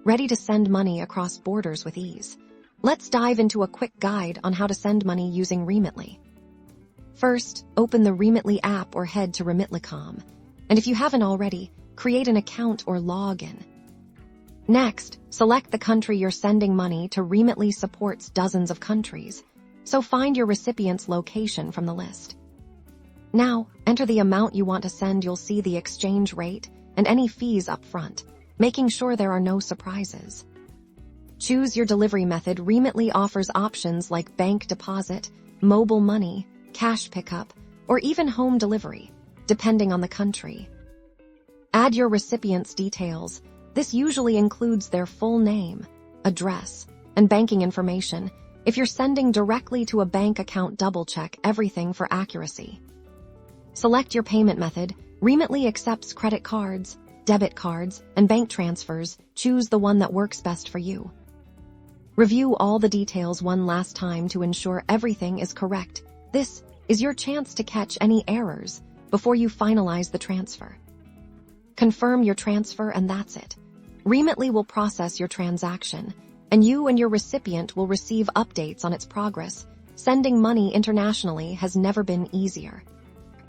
ready to send money across borders with ease. Let's dive into a quick guide on how to send money using Remitly. First, open the Remitly app or head to remitly.com. And if you haven't already, create an account or login. Next, select the country you're sending money to. Remitly supports dozens of countries, so find your recipient's location from the list. Now, enter the amount you want to send. You'll see the exchange rate and any fees up front, making sure there are no surprises. Choose your delivery method. Remitly offers options like bank deposit, mobile money, cash pickup, or even home delivery, depending on the country. Add your recipient's details. This usually includes their full name, address, and banking information. If you're sending directly to a bank account, double-check everything for accuracy. Select your payment method. Remitly accepts credit cards, debit cards, and bank transfers. Choose the one that works best for you. Review all the details one last time to ensure everything is correct. This is your chance to catch any errors before you finalize the transfer. Confirm your transfer and that's it. Remitly will process your transaction, and you and your recipient will receive updates on its progress. Sending money internationally has never been easier.